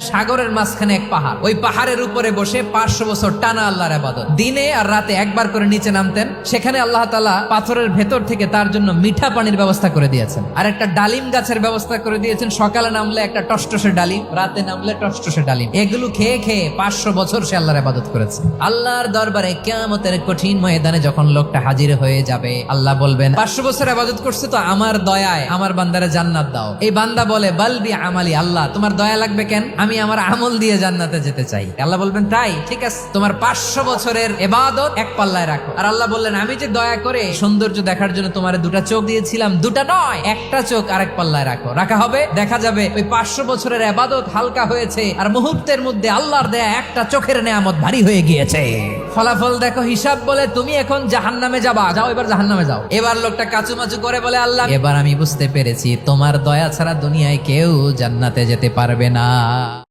সাগরের মাঝখানে এক পাহাড়, ওই পাহাড়ের উপরে বসে 500 বছর টানা আল্লাহর ইবাদত। দিনে আর রাতে একবার করে নিচে নামতেন। সেখানে আল্লাহ তাআলা পাথরের ভেতর থেকে তার জন্য মিঠা পানির ব্যবস্থা করে দিয়েছেন, আর একটা ডালিম গাছের ব্যবস্থা করে দিয়েছেন। সকালে নামলে একটা টসটসে ডালিম, রাতে নামলে টসটসে ডালিম। এগুলো খেয়ে খেয়ে 500 বছর সে আল্লাহর ইবাদত করেছে। আল্লাহর দরবারে কিয়ামতের কঠিন ময়দানে যখন লোকটা হাজির হয়ে যাবে, আল্লাহ বলবেন 500 বছর ইবাদত করছে তো আমার দয়ায় আমার বান্দারে জান্নাত দাও। এই বান্দা বলে বালবি আমালি, আল্লাহ তোমার দয়া লাগবে কেন? আমি আমার আমল দিয়ে জান্নাতে যেতে চাই। আল্লাহ বলবেন তাই ঠিক আছে, তোমার 500 বছরের ইবাদত এক পাল্লায় রাখো। আর আল্লাহ বললেন আমি যে দয়া করে সৌন্দর্য দেখার জন্য তোমার দুটা চোখ দিয়েছিলাম, দুটা নয় একটা চোখ আরেক পাল্লায় রাখো। রাখা হবে, দেখা যাবে ওই 500 বছরের ইবাদত হালকা হয়েছে, আর মুহূর্তের মধ্যে আল্লাহর দেয়া একটা চোখের নেয়ামত ভারী হয়ে গিয়েছে। ফলাফল দেখো, হিসাব বলে তুমি এখন জাহান্নামে যাবা, যাও এবার জাহান্নামে যাও। এবার লোকটা কাচুমাচু করে বলে আল্লাহ এবার আমি বুঝতে পেরেছি তোমার দয়া ছাড়া দুনিয়ায় কেউ জান্নাতে যেতে পারবে না।